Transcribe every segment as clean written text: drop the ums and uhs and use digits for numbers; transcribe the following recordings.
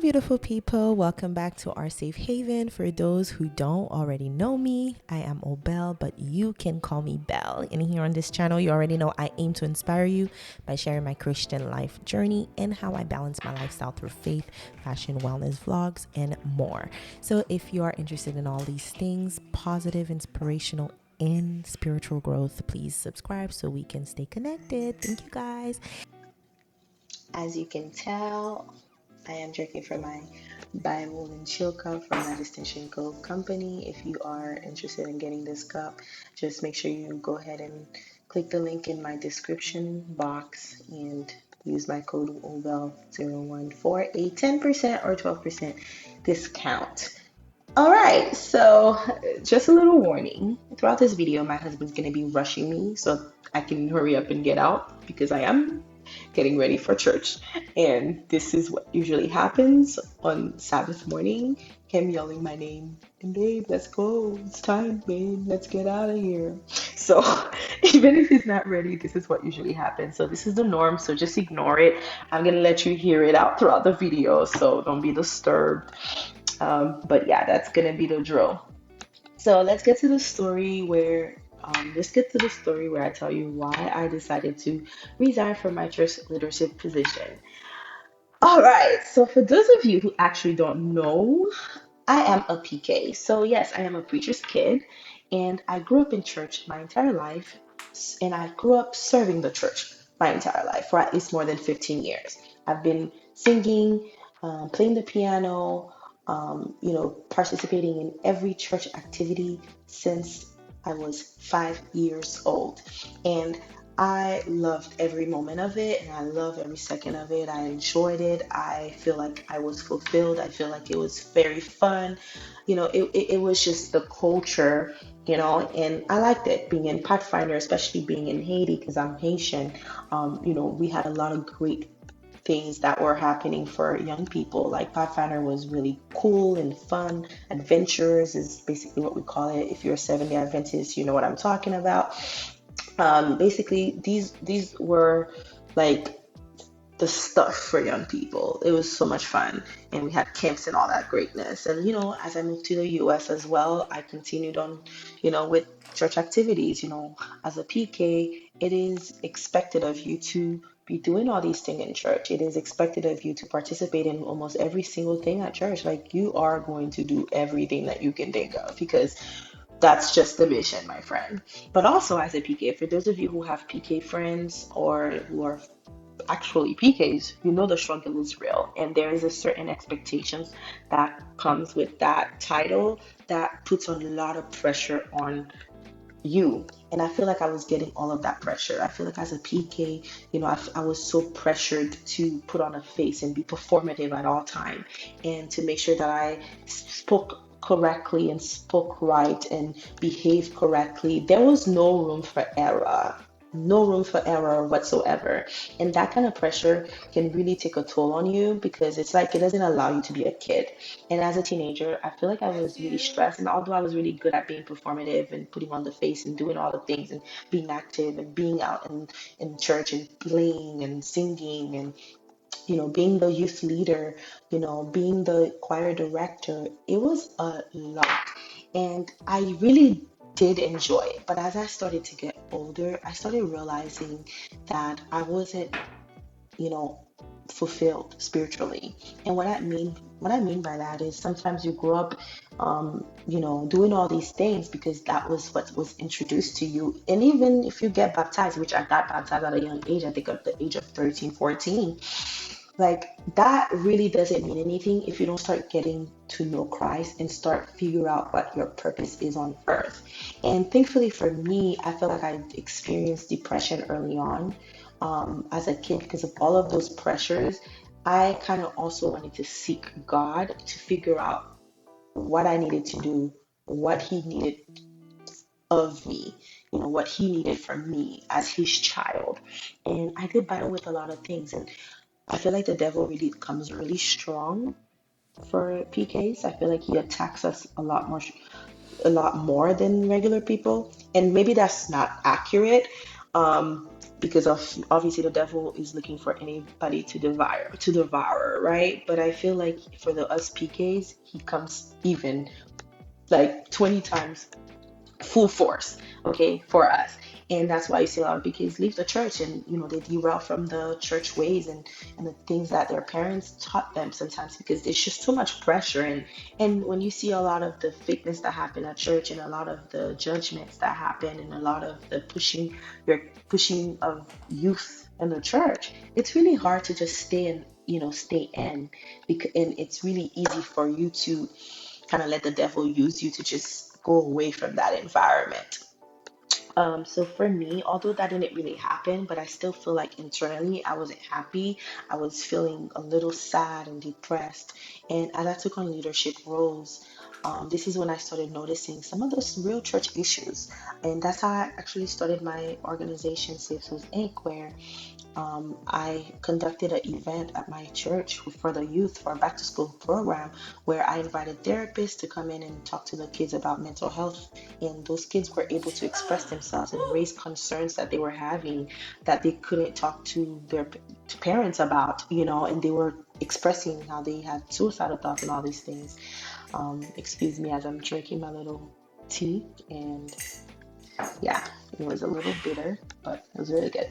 beautiful people. Welcome back to our safe haven. For those who don't already know me, I am Obel, but you can call me Belle. And here on this channel, you already know I aim to inspire you by sharing my Christian life journey and how I balance my lifestyle through faith, fashion, wellness vlogs, and more. So if you are interested in all these things, positive, inspirational, and spiritual growth, please subscribe so we can stay connected. Thank you guys. As you can tell, I am drinking from my Bible and chill cup from my Distinction Cove company. If you are interested in getting this cup, just make sure you go ahead and click the link in my description box and use my code OVEL01 for a 10% or 12% discount. All right, so just a little warning. Throughout this video, my husband's going to be rushing me so I can hurry up and get out because I am getting ready for church. And this is what usually happens on Sabbath morning. Him yelling my name. And babe, let's go. It's time, babe. Let's get out of here. So even if he's not ready, this is what usually happens. So this is the norm. So just ignore it. I'm going to let you hear it out throughout the video. So don't be disturbed. But yeah, that's gonna be the drill. So let's get to the story where I tell you why I decided to resign from my church leadership position. All right. So for those of you who actually don't know, I am a PK. So yes, I am a preacher's kid, and I grew up in church my entire life, and I grew up serving the church my entire life for at least more than 15 years. I've been singing, playing the piano, participating in every church activity since I was 5 years old. And I loved every moment of it and I loved every second of it. I enjoyed it. I feel like I was fulfilled. I feel like it was very fun. It was just the culture, and I liked it being in Pathfinder, especially being in Haiti because I'm Haitian. We had a lot of great things that were happening for young people. Like Pathfinder was really cool and fun. Adventures is basically what we call it. If you're a Seventh-day Adventist, you know what I'm talking about. Basically, these were like the stuff for young people. It was so much fun, and we had camps and all that greatness. And as I moved to the U.S. as well, I continued on, with church activities. As a PK, it is expected of you to be doing all these things in church. It is expected of you to participate in almost every single thing at church. Like you are going to do everything that you can think of because that's just the mission, my friend. But also as a PK, for those of you who have PK friends or who are actually PKs, the struggle is real. And there is a certain expectations that comes with that title that puts a lot of pressure on you. And I feel like I was getting all of that pressure. I feel like as a PK, I was so pressured to put on a face and be performative at all time and to make sure that I spoke correctly and spoke right and behaved correctly. There was no room for error. No room for error whatsoever. And that kind of pressure can really take a toll on you because it's like it doesn't allow you to be a kid. And as a teenager, I feel like I was really stressed. And although I was really good at being performative and putting on the face and doing all the things and being active and being out in church and playing and singing and, being the youth leader, being the choir director, it was a lot. And I really did enjoy it. But as I started to get older, I started realizing that I wasn't, you know, fulfilled spiritually. And what I mean by that is sometimes you grow up doing all these things because that was what was introduced to you. And even if you get baptized, which I got baptized at a young age, I think at the age of 13, 14, like that really doesn't mean anything if you don't start getting to know Christ and start figure out what your purpose is on earth. And thankfully for me, I feel like I experienced depression early on as a kid because of all of those pressures. I kind of also wanted to seek God to figure out what I needed to do, what He needed of me, what He needed from me as His child. And I did battle with a lot of things. And I feel like the devil really comes really strong for PKs. I feel like he attacks us a lot more than regular people. And maybe that's not accurate. Um, because of obviously the devil is looking for anybody to devour, right? But I feel like for the us PKs, he comes even like 20 times full force, okay, for us. And that's why you see a lot of kids leave the church, and they derail from the church ways and the things that their parents taught them sometimes, because there's just too much pressure. And when you see a lot of the fakeness that happen at church, and a lot of the judgments that happen, and a lot of the pushing of youth in the church, it's really hard to just stay in, because and it's really easy for you to kind of let the devil use you to just go away from that environment. So for me, although that didn't really happen, but I still feel like internally I wasn't happy. I was feeling a little sad and depressed. And as I took on leadership roles, this is when I started noticing some of those real church issues. And that's how I actually started my organization, Safe Souls Inc., where I conducted an event at my church for the youth for a back to school program, where I invited therapists to come in and talk to the kids about mental health. And those kids were able to express themselves and raise concerns that they were having, that they couldn't talk to their parents about, and they were expressing how they had suicidal thoughts and all these things. Excuse me as I'm drinking my little tea, and yeah, it was a little bitter, but it was really good.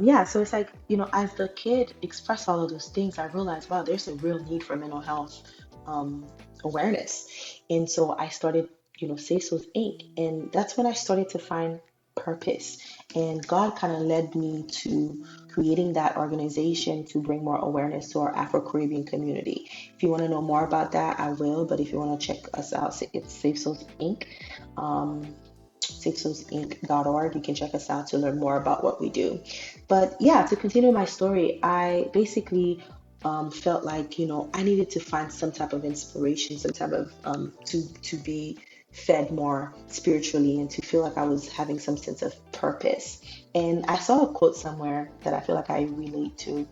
Yeah, so it's like, as the kid expressed all of those things, I realized, wow, there's a real need for mental health um, awareness. And so I started, Safe Souls Inc. And that's when I started to find purpose. And God kind of led me to creating that organization to bring more awareness to our Afro Caribbean community. If you want to know more about that, I will. But if you want to check us out, it's Safe Souls Inc. Um, sixsoulsinc.org. You can check us out to learn more about what we do. But yeah, to continue my story, I basically felt like I needed to find some type of inspiration, some type of to be fed more spiritually, and to feel like I was having some sense of purpose. And I saw a quote somewhere that I feel like I relate to.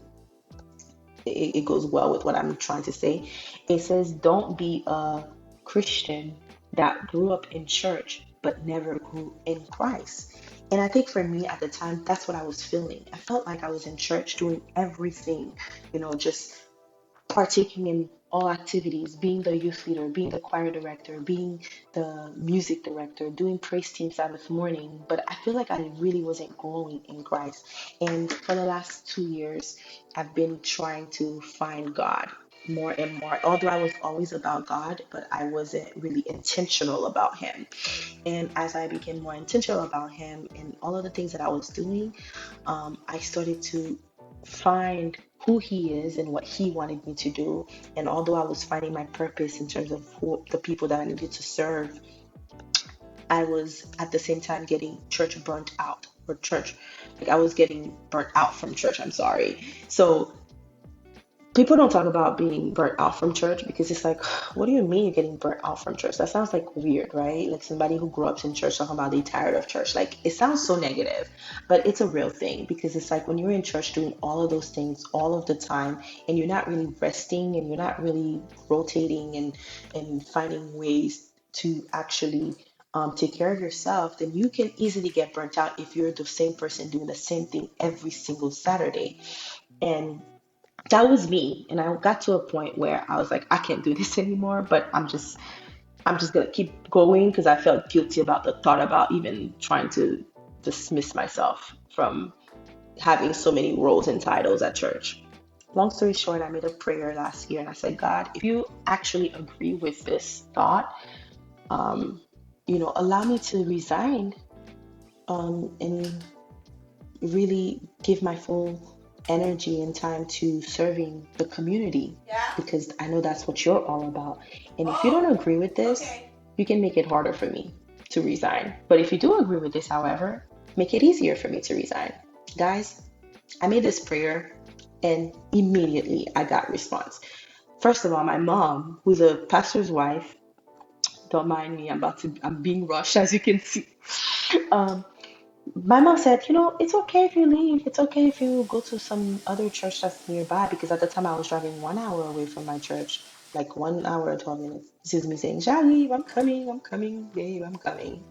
It goes well with what I'm trying to say. It says, "Don't be a Christian that grew up in church but never grew in Christ." And I think for me at the time, that's what I was feeling. I felt like I was in church doing everything, just partaking in all activities, being the youth leader, being the choir director, being the music director, doing praise team Sabbath morning. But I feel like I really wasn't growing in Christ. And for the last 2 years, I've been trying to find God more and more. Although I was always about God, but I wasn't really intentional about Him. And as I became more intentional about Him and all of the things that I was doing, I started to find who He is and what He wanted me to do. And although I was finding my purpose in terms of the people that I needed to serve, I was at the same time getting church burnt out, or church, like I was getting burnt out from church. I'm sorry. So people don't talk about being burnt out from church, because it's like, what do you mean you're getting burnt out from church? That sounds like weird, right? Like somebody who grew up in church talking about they tired of church. Like it sounds so negative, but it's a real thing, because it's like when you're in church doing all of those things all of the time, and you're not really resting, and you're not really rotating and finding ways to actually take care of yourself, then you can easily get burnt out if you're the same person doing the same thing every single Saturday. And that was me. And I got to a point where I was like, I can't do this anymore, but I'm just gonna keep going, because I felt guilty about the thought about even trying to dismiss myself from having so many roles and titles at church. Long story short, I made a prayer last year, and I said, God, if you actually agree with this thought, um, allow me to resign, and really give my full energy and time to serving the community, because I know that's what you're all about. And if you don't agree with this, you can make it harder for me to resign. But if you do agree with this, however, make it easier for me to resign. Guys, I made this prayer, and immediately I got response. First of all, my mom, who's a pastor's wife, don't mind me, I'm being rushed, as you can see. Um, my mom said, it's okay if you leave. It's okay if you go to some other church that's nearby, because at the time I was driving 1 hour away from my church. like 1 hour and 12 minutes. This is me saying, Shali, I'm coming, babe, I'm coming.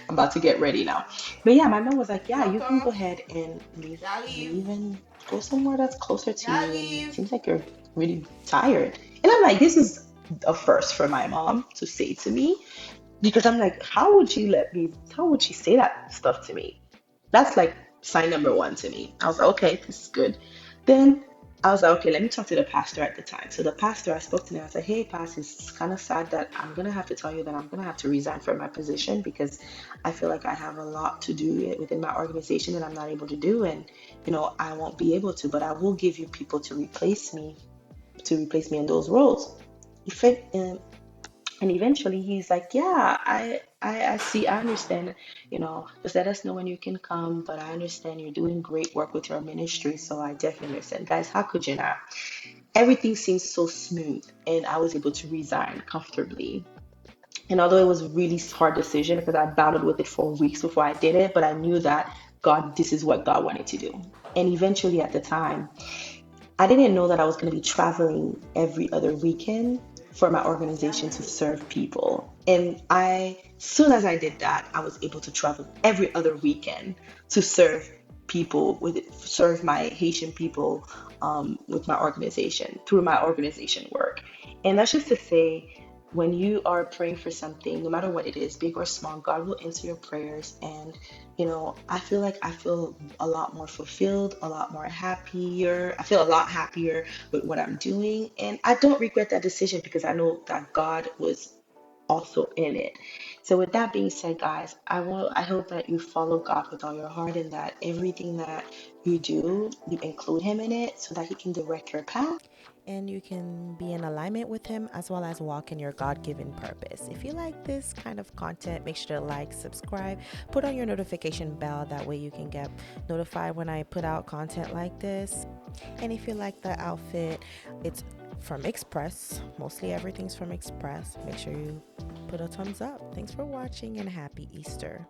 I'm about to get ready now. But yeah, my mom was like, yeah, you can go ahead and leave and go somewhere that's closer to you. And it seems like you're really tired. And I'm like, this is a first for my mom to say to me because I'm like, how would she say that stuff to me? That's like sign number one to me. I was like, okay, this is good. Then I was like, okay, let me talk to the pastor at the time. So the pastor, I spoke to him. I said, hey, pastor, it's kind of sad that I'm gonna have to tell you that I'm gonna have to resign from my position because I feel like I have a lot to do within my organization that I'm not able to do, and I won't be able to, but I will give you people to replace me in those roles. If it, and eventually he's like, yeah, I see, I understand, just let us know when you can come, but I understand you're doing great work with your ministry, so I definitely understand. Guys, how could you not? Everything seems so smooth, and I was able to resign comfortably. And although it was a really hard decision because I battled with it for weeks before I did it, but I knew that this is what God wanted to do. And eventually at the time, I didn't know that I was going to be traveling every other weekend for my organization to serve people. And soon as I did that, I was able to travel every other weekend to serve my Haitian people with my organization through my organization work. And that's just to say, when you are praying for something, no matter what it is, big or small, God will answer your prayers. And I feel like I feel a lot more fulfilled, a lot more happier. I feel a lot happier with what I'm doing. And I don't regret that decision because I know that God was also in it. So with that being said, guys, I hope that you follow God with all your heart and that everything that you do, you include him in it so that he can direct your path. And you can be in alignment with Him as well as walk in your God given purpose. If you like this kind of content, make sure to like, subscribe, put on your notification bell. That way you can get notified when I put out content like this. And if you like the outfit, it's from Express. Mostly everything's from Express. Make sure you put a thumbs up. Thanks for watching and happy Easter.